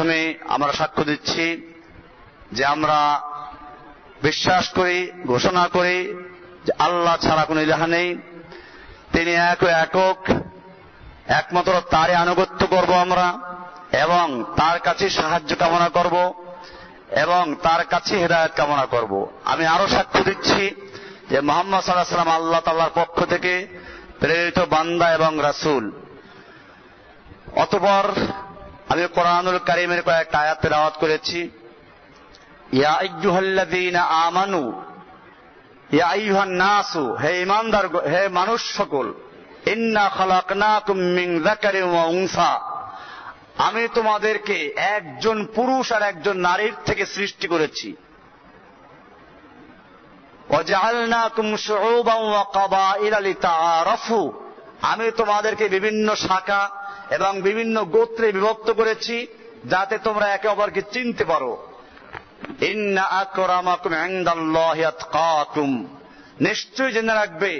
প্রথমে আমরা সাক্ষ্য দিচ্ছি যে আমরা বিশ্বাস করি, ঘোষণা করি যে আল্লাহ ছাড়া কোনো ইলাহ নেই, তিনি এক ও একক, একমাত্র তারই আনুগত্য করব আমরা এবং তার কাছে সাহায্য কামনা করব এবং তার কাছে হেদায়েত কামনা করব। আমি আরো সাক্ষ্য দিচ্ছি যে মুহাম্মদ সাল্লাল্লাহু আলাইহি ওয়াসাল্লাম আল্লাহ তাআলার পক্ষ থেকে প্রেরিত বান্দা এবং রাসূল। অতঃপর আমি কোরআনুল কারীমের কয়েকটা আয়াত তেলাওয়াত করেছি। ইয়া আইয়ুহাল্লাযীনা আমানু, ইয়া আইয়ুহান নাসু, হে ঈমানদার, হে মানুষ সকল, ইন্না খালাকনাকুম মিন যাকারিন ওয়া উনসা, আমি তোমাদেরকে একজন পুরুষ আর একজন নারীর থেকে সৃষ্টি করেছি। ওয়াজআলনাকুম শুউবান ওয়া কাবাইলা লিতাআরাফু, আমি তোমাদেরকে বিভিন্ন শাখা এবং বিভিন্ন গোত্রে বিভক্ত করেছি যাতে তোমরা একে অপরকে চিনতে পারো। ইন্না আকরামাকুম ইনদাল্লাহি আতকাকুম, নিশ্চয়ই জেনে রাখবে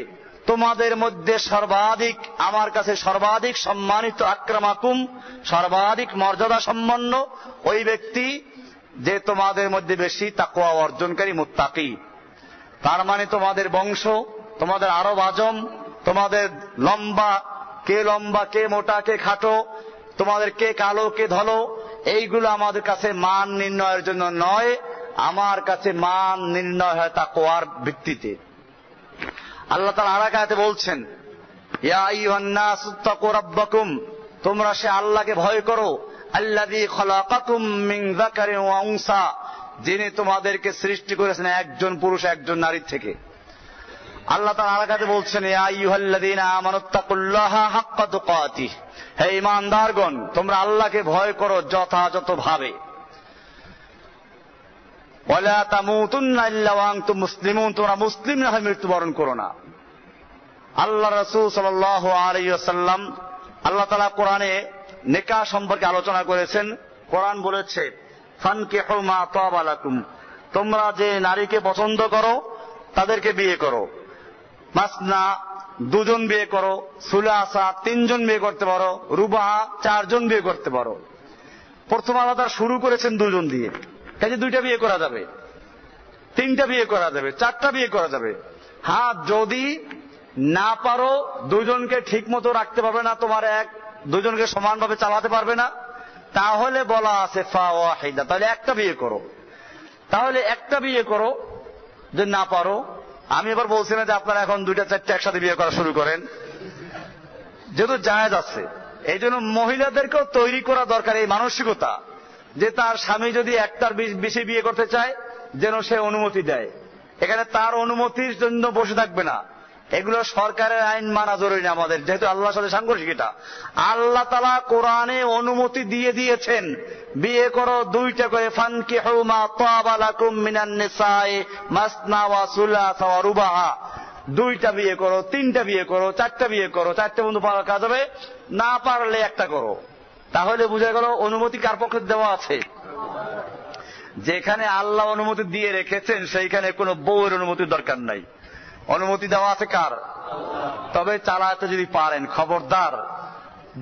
তোমাদের মধ্যে সর্বাধিক, আমার কাছে সর্বাধিক সম্মানিত, আক্রামাকুম সর্বাধিক মর্যাদা সম্পন্ন ওই ব্যক্তি যে তোমাদের মধ্যে বেশি তাকওয়া অর্জনকারী, মুত্তাকি। তার মানে তোমাদের বংশ, তোমাদের আরব আজম, তোমাদের লম্বা কে মোটা কে খাটো, তোমাদের কে কালো কে ধলো, এইগুলো আমাদের কাছে মান নির্ণয়ের জন্য নয়, আমার কাছে মান নির্ণয় হয় তাকওয়ার ভিত্তিতে। আল্লাহ তাআলা আরেক আয়াতে বলছেন, ইয়া আইয়ুহান নাসু তাকু রাব্বাকুম, তোমরা সে আল্লাহকে ভয় করো, আল্লাযী খালাকাকুম মিন যাকারিন ওয়া উনসা, যিনি তোমাদেরকে সৃষ্টি করেছেন একজন পুরুষ একজন নারীর থেকে। আল্লাহ তাআলা আরেক আয়াতে বলছেন, ইয়া আইয়ুহাল্লাযীনা আমানুত্তাকুল্লাহা হাক্কা তুকাতিহ, হে ঈমানদারগণ তোমরা আল্লাহকে ভয় করো যথাযথভাবে। ওয়ালা তামুতুন্না ইল্লা ওয়া আনতুম মুসলিমুন, তোমরা মুসলিম না হয়ে মৃত্যুবরণ করো না। আল্লাহ রাসূল সাল্লাল্লাহু আলাইহি ওয়াসাল্লাম, আল্লাহ তাআলা কোরআনে নিকাহ সম্পর্কে আলোচনা করেছেন। কোরআন বলেছে, ফানকিহু মা তাবা লাকুম, তোমরা যে নারীকে পছন্দ করো তাদেরকে বিয়ে করো। মাসনা, দুজন বিয়ে করো। সুলাসা, তিনজন বিয়ে করতে পারো। রুবাহা, চারজন বিয়ে করতে পারো। প্রথম আল্লাহ শুরু করেছেন দুজন দিয়ে, কাজে দুইটা বিয়ে করা যাবে, তিনটা বিয়ে করা যাবে, চারটা বিয়ে করা যাবে। হ্যাঁ, যদি না পারো, দুজনকে ঠিক মতো রাখতে পারবে না, তোমার দুজনকে সমানভাবে চালাতে পারবে না, তাহলে বলা আছে ফাওয়াহিদা, তাহলে একটা বিয়ে করো। তাহলে একটা বিয়ে করো। যে না পারো, আমি এবার বলছি না যে আপনারা এখন দুইটা চারটা একসাথে বিয়ে করা শুরু করেন, যেহেতু জায়েজ আছে। এই জন্য মহিলাদেরকেও তৈরি করা দরকার এই মানসিকতা, যে তার স্বামী যদি একটার বেশি বিয়ে করতে চায় যেন সে অনুমতি দেয়। এখানে তার অনুমতির জন্য বসে থাকবে না, এগুলো সরকারের আইন মানা জরুরি না আমাদের, যেহেতু আল্লাহর সাথে সাংঘর্ষিক। এটা আল্লাহ তাআলা কোরআনে অনুমতি দিয়ে দিয়েছেন, বিয়ে করো দুইটা করে। ফানকিহু মা তাবা লাকুম মিনান নিসাই মাসনা ওয়া সুলাসা ওয়া রুবাহা, দুইটা বিয়ে করো, তিনটা বিয়ে করো, চারটা বিয়ে করো। চারটা বন্ধু পাওয়ার কাজ হবে, না পারলে একটা করো। তাহলে বুঝা গেল অনুমতি কার পক্ষে দেওয়া আছে। যেখানে আল্লাহ অনুমতি দিয়ে রেখেছেন সেইখানে কোনো বউয়ের অনুমতির দরকার নাই, অনুমতি দেওয়া আছে কার? তবে চালাতে যদি পারেন খবরদার,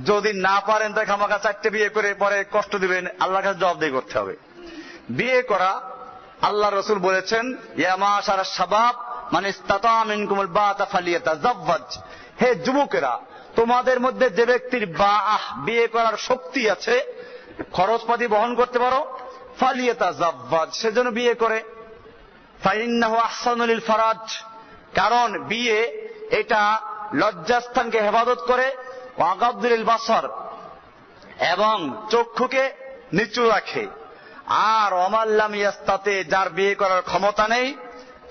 যদি না পারেন তাই খামাখা চারটে বিয়ে করে পরে কষ্ট দিবেন, আল্লাহর কাছে জবাবদিহি করতে হবে। বিয়ে করা, আল্লাহ রাসূল বলেছেন, ইয়া মাশারাশ শাবাব মান ইসতাতা মিনকুমুল বাতা ফালিয়াতাযাওয়াজ, হে যুবকেরা, তোমাদের মধ্যে যে ব্যক্তির বিয়ে করার শক্তি আছে, খরচপাতি বহন করতে পারো, ফালিয়াতাযাওয়াজ, সেজন্য বিয়ে করে। ফাইন্নাহু আহসানু লিল ফারাজ, কারণ বিয়ে এটা লজ্জাস্থানকে হেফাজত করে, ওয়াগাদ্দু লিল বাসর, এবং চক্ষুকে নিচু রাখে। আর ওমাল্লাম ইয়াস্তাতে, যার বিয়ে করার ক্ষমতা নেই,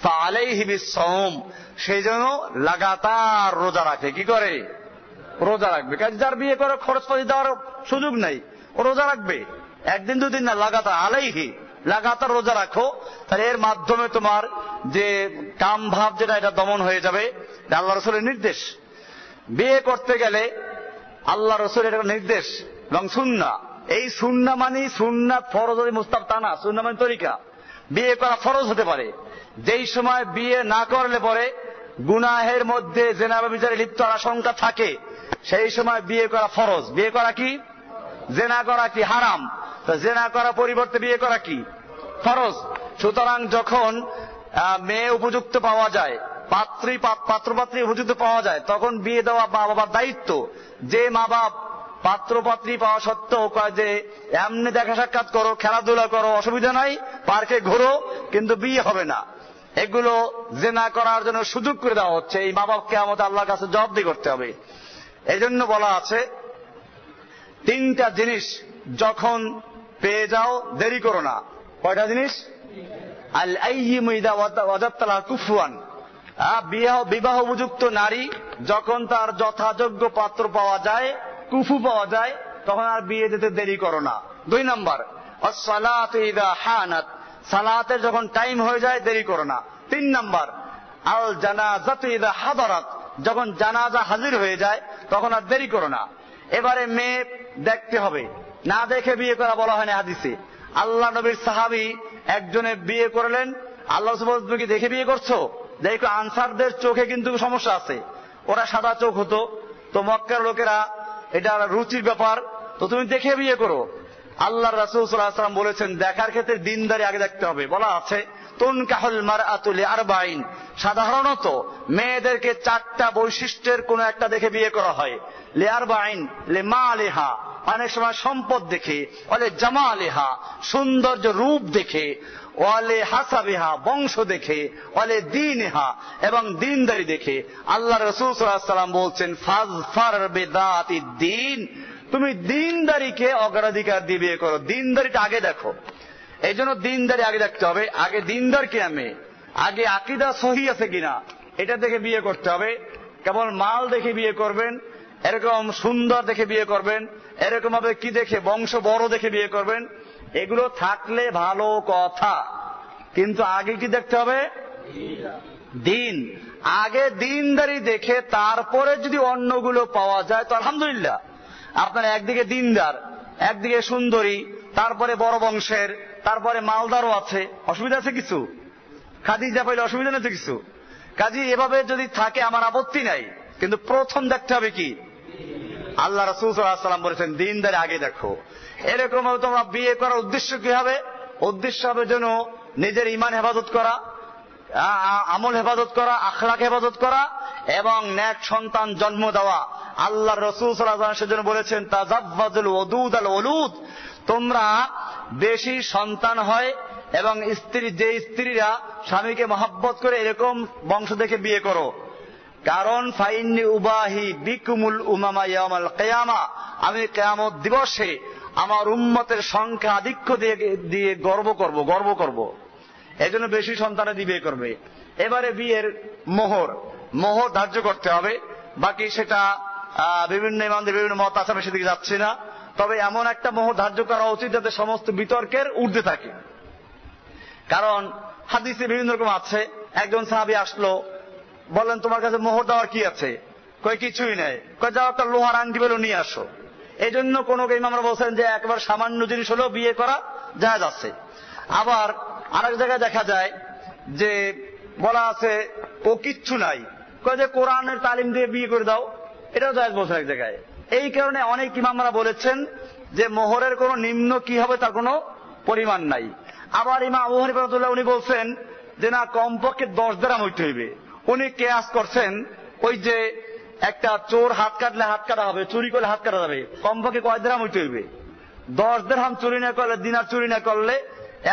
ফাআলাইহি বিসসাওম, সেই জন্য লাগাতার রোজা রাখে। কি করে? রোজা রাখবে। কারণ যার বিয়ে করার খরচপাতি দেওয়ার সুযোগ নাই, ও রোজা রাখবে, একদিন দুদিন না, লাগাতার। আলাইহি, লাগাতার রোজা রাখো, তাহলে এর মাধ্যমে তোমার যে কাম ভাব যেটা, এটা দমন হয়ে যাবে। আল্লাহ রাসূলের নির্দেশ। বিয়ে করতে গেলে আল্লাহ রাসূলের এটা নির্দেশ এবং সুন্নাহ। এই সুন্নাহ মানে সুন্নাত ফরজ মুস্তাহাব তা না, সুন্নাহ মানে তরিকা। বিয়ে করা ফরজ হতে পারে, যেই সময় বিয়ে না করলে পরে গুনাহের মধ্যে জিনা বা বিচারে লিপ্ত হওয়ার আশঙ্কা থাকে, সেই সময় বিয়ে করা ফরজ। বিয়ে করা কি? জিনা করা কি হারাম। তা জেনা করা পরিবর্তে বিয়ে করা কি ফরজ। সুতরাং যখন মেয়ে উপযুক্ত পাওয়া যায়, পাত্রপাত্রী উপযুক্ত পাওয়া যায়, তখন বিয়ে দেওয়া মা বাবার দায়িত্ব। যে মা বাপ পাত্রপাত্রী পাওয়া সত্ত্বেও কয় যে এমনি দেখা সাক্ষাৎ করো, খেলাধুলা করো, অসুবিধা নাই, পার্কে ঘোরো, কিন্তু বিয়ে হবে না, এগুলো জেনা করার জন্য সুযোগ করে দেওয়া হচ্ছে। এই মা বাপকে আমাদের আল্লাহর কাছে জবাবদিহি করতে হবে। এই জন্য বলা আছে 3টা জিনিস যখন পেয়ে যাও দেরি করো না। কয়টা জিনিস? আল আইয়িমু ইযা ওয়াজাদতা কুফুয়ান, বিবাহ উপযুক্ত নারী যখন তার যথাযোগ্য পাত্র পাওয়া যায়, কুফু পাওয়া যায়, তখন আর বিয়ে দিতে দেরি করো না। 2 নম্বর, আস-সালাতু ইযা হানাত, সালাতের যখন টাইম হয়ে যায় দেরি করো না। 3 নম্বর, আল জানাজাতু ইযা হাদারাত, যখন জানাজা হাজির হয়ে যায় তখন আর দেরি করো না। এবারে মেয়ে দেখতে হবে, না দেখে বিয়ে করা বলা হয় না হাদিসে। আল্লাহ নবীর সাহাবী একজনে বিয়ে করলেন, আল্লাহ সুবহানাহু তুমি কি দেখে বিয়ে করছো? দেখো আনসারদের চোখে কিন্তু সমস্যা আছে, ওরা সাদা চোখ হতো, তো মক্কার লোকেরা এটা রুচির ব্যাপার, তো তুমি দেখে বিয়ে করো। আল্লাহ রাসূল সাল্লাল্লাহু আলাইহি ওয়াসাল্লাম বলেছেন দেখার ক্ষেত্রে দিনদারি আগে দেখতে হবে। বলা আছে তুনকাহুল মারআতু লিআরবাঈন, সাধারণত মেয়েদেরকে 4টা বৈশিষ্ট্যের কোন একটা দেখে বিয়ে করা হয়। লিআরবাঈন, লিমালিহা, অনেক সময় সম্পদ দেখে, ওয়ালে জামালিহা, সৌন্দর্য রূপ দেখে, ওয়ালে হাসাবিহা, বংশ দেখে, ওয়ালে দীনহা, এবং দিনদারি দেখে। আল্লাহ রাসূল সাল্লাল্লাহু আলাইহি ওয়াসাল্লাম বলছেন ফাজফার বিদাতিদ দ্বীন, তুমি দিনদারিকে অগ্রাধিকার দিয়ে বিয়ে করো, দিনদারিটা আগে দেখো। এই জন্য দিনদারি আগে দেখতে হবে। আগে দিনদার কিনা মেয়ে, আগে আকীদা সহি আছে কিনা এটা দেখে বিয়ে করতে হবে। কেবল মাল দেখে বিয়ে করবেন, এরকম সুন্দর দেখে বিয়ে করবেন, এরকম ভাবে কি দেখে বংশ বড় দেখে বিয়ে করবেন, এগুলো থাকলে ভালো কথা, কিন্তু আগে কি দেখতে হবে? দিন। আগে দিনদারি দেখে তারপরে যদি অন্যগুলো পাওয়া যায় তো আলহামদুলিল্লাহ। আপনার একদিকে দিনদার, একদিকে সুন্দরী, তারপরে বড় বংশের, তারপরে মালদারও আছে, অসুবিধা আছে কিছু? খাদিজা পাইলে অসুবিধা নেই তো কিছু? কাজী এভাবে যদি থাকে আমার আপত্তি নাই, কিন্তু প্রথম দেখতে হবে কি? আল্লাহ রাসূল সাল্লাল্লাহু আলাইহি ওয়াসাল্লাম বলেছেন দিনদারি আগে দেখো। এরকম ভাবে তোমরা বিয়ে করার উদ্দেশ্য কি হবে? উদ্দেশ্য হবে যেন নিজের ঈমান হেফাজত করা, আমল হেফাজত করা, আখলাক হেফাজত করা, এবং নেক সন্তান জন্ম দেওয়া। আল্লাহ রাসূল সাল্লাল্লাহু আলাইহি ওয়াসাল্লাম সেজন্য বলেছেন তাজাওয়াজুল ওদুদ আল ওলুদ, তোমরা বেশি সন্তান হয় এবং যে স্ত্রীরা স্বামীকে মহব্বত করে এরকম বংশ দেখে বিয়ে করো। কারণ ফাইন্নি উবাহি বিকুমুল উমামা ইয়াউমাল কিয়ামা, আমি কিয়ামত দিবসে আমার উম্মতের সংখ্যা আধিক্য দিয়ে গর্ব করব। এজন্য বেশি সন্তানে দিয়ে বিয়ে করবে। এবারে বিয়ের মোহর ধার্য করতে হবে। বাকি সেটা বিভিন্ন ইমামদের বিভিন্ন মত আছে, আমি সেদিকে যাচ্ছি না। তবে এমন একটা মোহর ধার্য করা উচিত যাতে সমস্ত বিতর্কের ঊর্ধ্বে থাকে। কারণ হাদিসে বিভিন্ন রকম আছে। একজন সাহাবী আসলো, বললেন তোমার কাছে মোহর দেওয়ার কি আছে? কই কিছুই নাই। কই যাও একটা লোহার আংটি বেলো নিয়ে আসো। এই জন্য কোন ইমামরা বলছেন যে একবার সামান্য জিনিস হলেও বিয়ে করা জায়েজ আছে। আবার আরেক জায়গায় দেখা যায় যে বলা আছে ও কিচ্ছু নাই, কই যে কোরআনের তালিম দিয়ে বিয়ে করে দাও, এটাও জায়েজ বলছে এক জায়গায়। এই কারণে অনেক ইমামরা বলেছেন যে মোহরের কোনো নিম্ন কি হবে তার কোনো পরিমাণ নাই। আবার ইমাম আবু হানিফা রাহমাতুল্লাহ উনি বলছেন যে না, কমপক্ষে 10 দিরহাম হইতে হইবে। উনি কিয়াস করছেন ওই যে একটা চোর হাত কাটলে হাত কাটা হবে, চুরি করলে হাত কাটা যাবে, কমপক্ষে কয় দিরহাম হইতে হইবে? 10 দিরহাম চুরি না করলে, দিনার চুরি না করলে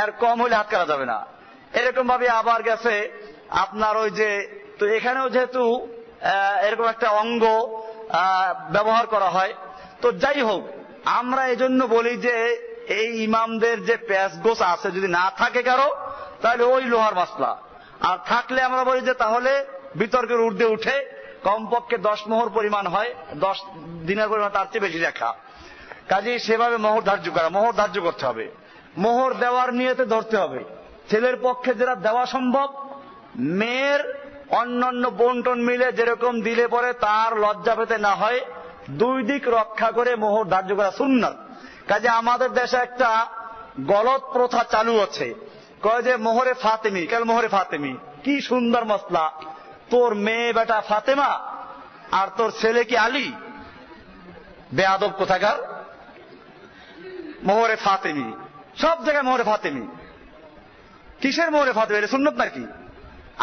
এর কম হইলে হাত কাটা যাবে না। এরকম ভাবে আবার গেছে আপনার ওই যে, তো এখানেও যেহেতু এরকম একটা অঙ্গ ব্যবহার করা হয়, তো যাই হোক, আমরা এজন্য বলি যে এই ইমামদের যে প্যাচগোছ আছে যদি না থাকে কারো, তাহলে ওই লোহার মাসলা, আর থাকলে আমরা বলি যে তাহলে বিতর্কের ঊর্ধ্বে উঠে কমপক্ষে 10 মোহর পরিমাণ হয়, 10 দিনের পরিমাণ তার চেয়ে বেশি রাখা। কাজেই সেভাবে মোহর ধার্য করতে হবে। মোহর দেওয়ার নিয়তে ধরতে হবে। ছেলের পক্ষে যেটা দেওয়া সম্ভব, মেয়ের অন্যান্য বন্টন মিলে যেরকম দিলে পরে তার লজ্জা পেতে না হয়, 2 দিক রক্ষা করে মোহর ধার্য করা সুন্নাত। কাজে আমাদের দেশে একটা গলত প্রথা চালু আছে, কয় যে মোহরে ফাতেমি। কাল মোহরে ফাতেমি কি সুন্দর মসলা, তোর মেয়ে বেটা ফাতেমা আর তোর ছেলে কি আলী? বেয়াদব কোথাকার। মোহরে ফাতেমি, সব জায়গায় মোহরে ফাতেমি। কিসের মোহরে ফাতেমি? এটা সুন্নত নাকি?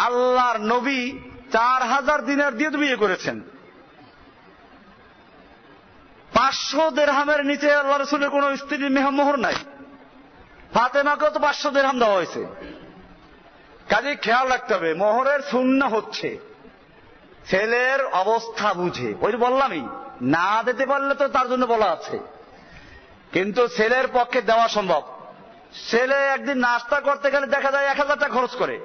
আল্লাহর নবী 4000 দিনার দিয়ে তো বিয়ে করেছেন। 500 দিরহামের নিচে আল্লাহ রসুলের কোন স্ত্রীর মোহর নাই। ফাতেমাকেও তো 500 দিরহাম দেওয়া হয়েছে। কাজে খেয়াল রাখতে হবে, মোহরের সুন্নাহ হচ্ছে ছেলের অবস্থা বুঝে। ওই যে বললামই, না দিতে পারলে তো তার জন্য বলা আছে, কিন্তু ছেলের পক্ষে দেওয়া সম্ভব। ছেলে একদিন নাস্তা করতে গেলে দেখা যায় 1000 টাকা খরচ করে,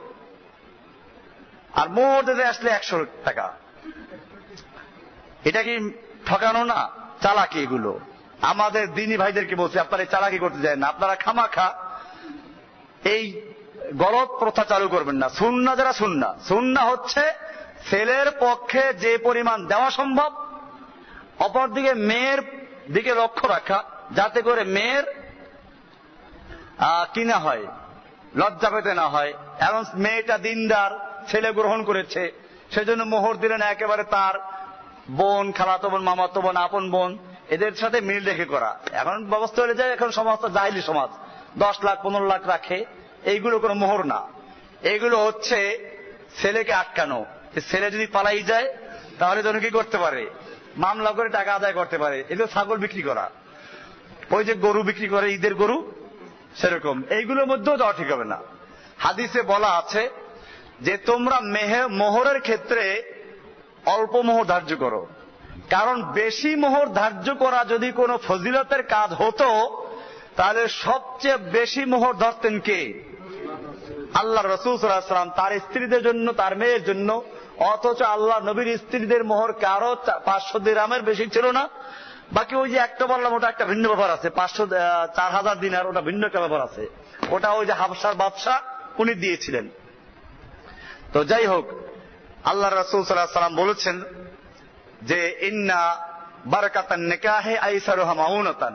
আর মোহর দিতে আসলে 100 টাকা। এটা কি ঠকানো না? চালাকি এগুলো। আমাদের দিনী ভাইদেরকে বলছি, আপনারা চালাকি করতে যায় না, আপনারা খামাখা এই গলত প্রথা চালু করবেন না। সুন্নাহ যারা সুন্নাহ হচ্ছে ছেলের পক্ষে যে পরিমাণ দেওয়া সম্ভব, অপরদিকে মেয়ের দিকে লক্ষ্য রাখা, যাতে করে মেয়ের কি না হয়, লজ্জা পেতে না হয়। এবং মেয়েটা দিনদার, ছেলে গ্রহণ করেছে, সেজন্য মোহর দিলেন একেবারে তার বোন, খালাতো বোন, মামাতো বোন, আপন বোন, এদের সাথে মিল রেখে করা। এখন ব্যবস্থা হয়ে যায়, এখন সমাজটা জাহিলি সমাজ, 10 লাখ 15 লাখ রাখে। এইগুলো কোনো মোহর না, এগুলো হচ্ছে ছেলেকে আটকানো। ছেলে যদি পালাই যায় তাহলে যেন কি করতে পারে, মামলা করে টাকা আদায় করতে পারে। এগুলো ছাগল বিক্রি করা, ওই যে গরু বিক্রি করে, ঈদের গরু, সেরকম। এইগুলোর মধ্যেও দেওয়া ঠিক হবে না। হাদিসে বলা আছে যে তোমরা মোহরের ক্ষেত্রে অল্প মোহর ধার্য করো, কারণ বেশি মোহর ধার্য করা যদি কোনো ফজিলতের কাজ হতো তাহলে সবচেয়ে বেশি মোহর ধরতেন কে? আল্লাহ রাসূল সাল্লাল্লাহু আলাইহি ওয়াসাল্লাম, তার স্ত্রীদের জন্য, তার মেয়ের জন্য। অথচ আল্লাহ নবীর স্ত্রীদের মোহর কারো 500 দিরহামের বেশি ছিল না। বাকি ওই যে একটা বললাম, ওটা একটা ভিন্ন ব্যাপার আছে, 4000 দিনার, ওটা ভিন্ন একটা ব্যাপার আছে। ওটা ওই যে হাবশার বাদশা উনি দিয়েছিলেন। তো যাই হোক, আল্লাহ রাসূল সাল্লাল্লাহু আলাইহি ওয়াসাল্লাম বলেছেন যে ইন্না বারাকাতান নিকাহে আইসারুহা মাউনাতান,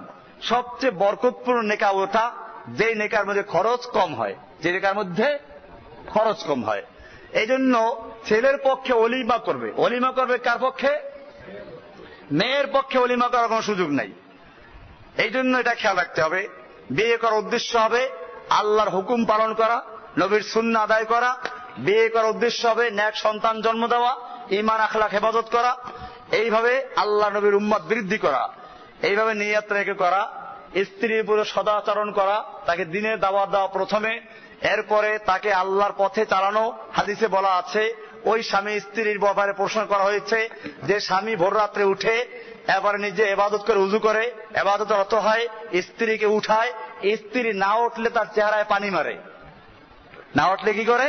সবচেয়ে বরকতপূর্ণ নেকাহ ওটা যে নেকার মধ্যে খরচ কম হয়, যে নেকার মধ্যে খরচ কম হয়। এই জন্য ছেলের পক্ষে ওলিমা করবে। ওলিমা করবে কার পক্ষে? মেয়ের পক্ষে ওলিমা করার কোনো সুযোগ নাই। এই জন্য এটা খেয়াল রাখতে হবে, বিয়ে করার উদ্দেশ্য হবে আল্লাহর হুকুম পালন করা, নবীর সুন্নাহ আদায় করা। বিয়ে করার উদ্দেশ্য হবে নেক সন্তান জন্ম দেওয়া, ঈমান আখলাক হেফাজত করা, এইভাবে আল্লাহ নবীর উম্মত বৃদ্ধি করা, এইভাবে নিয়ত রেখে করা। স্ত্রীর উপরে সদাচরণ করা, তাকে দিনের দাওয়াত দেওয়া প্রথমে, এরপরে তাকে আল্লাহর পথে চালানো। হাদিসে বলা আছে, ওই স্বামী স্ত্রীর ব্যাপারে প্রশ্ন করা হয়েছে যে স্বামী ভোর রাত্রে উঠে এবার নিজে ইবাদত করে, উযু করে ইবাদতে রত হয়, স্ত্রীকে উঠায়, স্ত্রী না উঠলে তার চেহারায় পানি মারে, না উঠলে কি করে?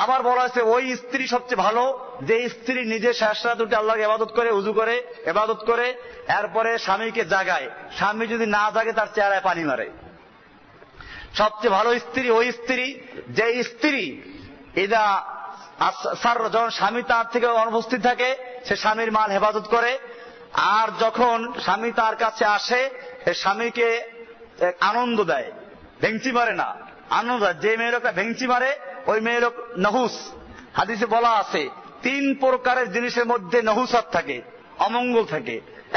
আবার বলা হয়েছে ওই স্ত্রী সবচেয়ে ভালো যে স্ত্রী নিজে শেষ রাত উঠে আল্লাহকে ইবাদত করে, উযু করে, ইবাদত করে, এরপরে স্বামীকে জাগায়। স্বামী যদি না জাগে তার চেহারায় পানি মারে। সবচেয়ে ভালো স্ত্রী ওই স্ত্রী যে স্ত্রী ইদা যখন স্বামী তার থেকে অনুপস্থিত থাকে সে স্বামীর মাল হেফাজত করে, আর যখন স্বামী তার কাছে আসে স্বামীকে আনন্দ দেয়, ভেঙচি মারে না, আনন্দ দেয়। যে মেয়ে লোকটা ভেঙচি মারে ওই মেয়ে লোক নহুস। হাদিসে বলা আছে 3 প্রকারের জিনিসের মধ্যে নহুসাত থাকে, অমঙ্গল থাকে।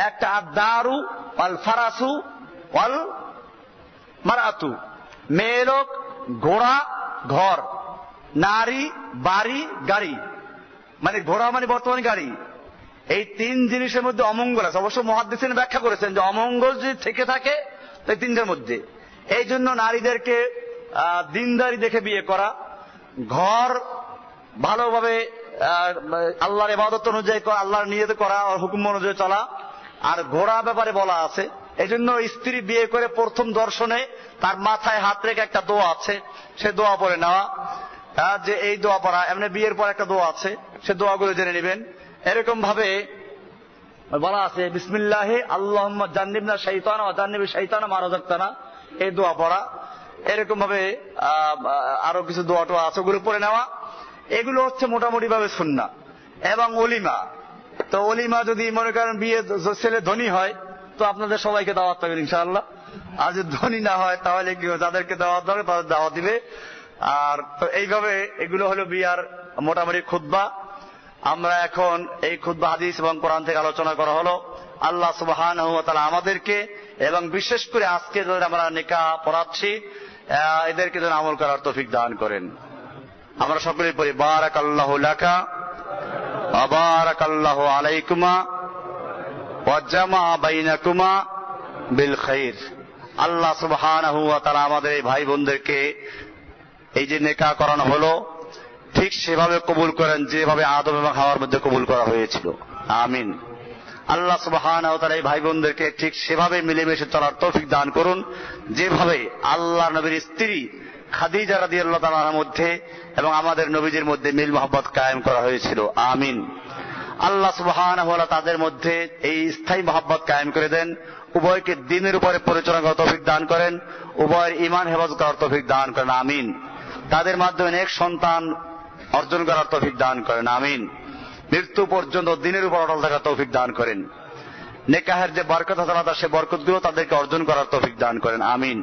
একটা আদ-দারু ওয়াল ফারাসু ওয়াল মারআতু, মেয়ে লোক, ঘোড়া, ঘর, নারী, বাড়ি, গাড়ি। মানে ঘোড়া মানে বর্তমানে গাড়ি। এই 3 জিনিসের মধ্যে অমঙ্গল আছে। অবশ্য মুহাদ্দিসিন ব্যাখ্যা করেছেন যে অমঙ্গল যদি থেকে থাকে তো 3টার মধ্যে। এই জন্য নারীদেরকে দিনদারি দেখে বিয়ে করা, ঘর ভালোভাবে আল্লাহর ইবাদত অনুযায়ী করা, আল্লাহর নিয়তে করা, হুকুম অনুযায়ী চলা। আর ঘোড়া ব্যাপারে বলা আছে, এই জন্য স্ত্রী বিয়ে করে প্রথম দর্শনে তার মাথায় হাত রেখে একটা দোয়া আছে, সে দোয়া পড়ে নেওয়া, যে এই দোয়া পড়া। এমনি বিয়ের পর একটা দোয়া আছে, সে দোয়াগুলো জেনে নেবেন। এরকম ভাবে বলা আছে বিসমিল্লাহি আল্লাহুম্মা জান্নিবনা শাইতানা ওয়া জান্নিবি শাইতানা মা রাযাকতানা, এই দোয়া পড়া। এরকম ভাবে আরো কিছু দোয়া টোয়া আছে, ওগুলো পড়ে নেওয়া। এগুলো হচ্ছে মোটামুটি ভাবে সুন্নাহ। এবং ওলিমা, তো ওলিমা যদি মনে করেন বিয়ে ছেলে ধনী হয় তো আপনাদের সবাইকে দাওয়াত পাবেন ইনশাআল্লাহ। আর যদি ধনী না হয় তাহলে কি যাদেরকে দাওয়াত দেবে তাদের দাওয়াত দিবে। আর তো এইভাবে এগুলো হলো বিয়ার মোটামুটি খুতবা। আমরা এখন এই খুতবা হাদিস এবং কোরআন থেকে আলোচনা করা হলো। আল্লাহ সুবহানাহু ওয়া তাআলা আমাদেরকে এবং বিশেষ করে আজকে যারা আমরা নিকাহ পড়াচ্ছি এদেরকে যেন আমল করার তৌফিক দান করেন। আমরা সকলেই পড়ি বারাকাল্লাহু লাকা ওয়া বারাকাল্লাহু আলাইকুমা ওয়া জামা বাইনাকুমা বিল খাইর। আল্লাহ সুবহানাহু ওয়া তাআলা আমাদের এই ভাই বোনদেরকে এই যে নিকাহ করানো হলো ঠিক সেভাবে কবুল করেন যেভাবে আদম এবং হাওয়ার মধ্যে কবুল করা হয়েছিল। আমিন। আল্লাহ সুবহানাহু ওয়া তাআলা এই ভাই বোনদেরকে ঠিক সেভাবে মিলেমিশে চলার তৌফিক দান করুন যেভাবে আল্লাহর নবীর স্ত্রী খাদিজা রাদিয়াল্লাহু তাআলার মধ্যে এবং আমাদের নবীজির মধ্যে মিল মহব্বত কায়েম করা হয়েছিল। আমিন। আল্লাহ সুবহানাহু ওয়া তাআলা তাদের মধ্যে এই স্থায়ী মহব্বত কায়েম করে দেন, উভয়কে দ্বীনের উপরে পরিচালনা করার তৌফিক দান করেন, উভয়ের ঈমান হেফাজত করার তৌফিক দান করেন। আমিন। তাদের মাধ্যমে নেক সন্তান অর্জন করার তৌফিক দান করেন। আমিন। মৃত্যু পর্যন্ত দ্বীনের উপর অটল থাকার তৌফিক দান করেন। নিকাহের যে বরকত আছে সে বরকতগুলো তাদেরকে অর্জন করার তৌফিক দান করেন। আমিন।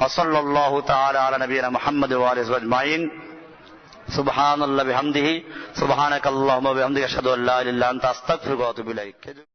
সাল্লাল্লাহু তাআলা আলা নবিয়িনা মুহাম্মদ ওয়া আলিহি আজমাইন। সুবহানাল্লাহি বিহামদিহি সুবহানাকাল্লাহুম্মা ওয়া বিহামদিকা আশহাদু আল্লা ইলাহা ইল্লা আনতা আস্তাগফিরুকা ওয়া আতুবু ইলাইক।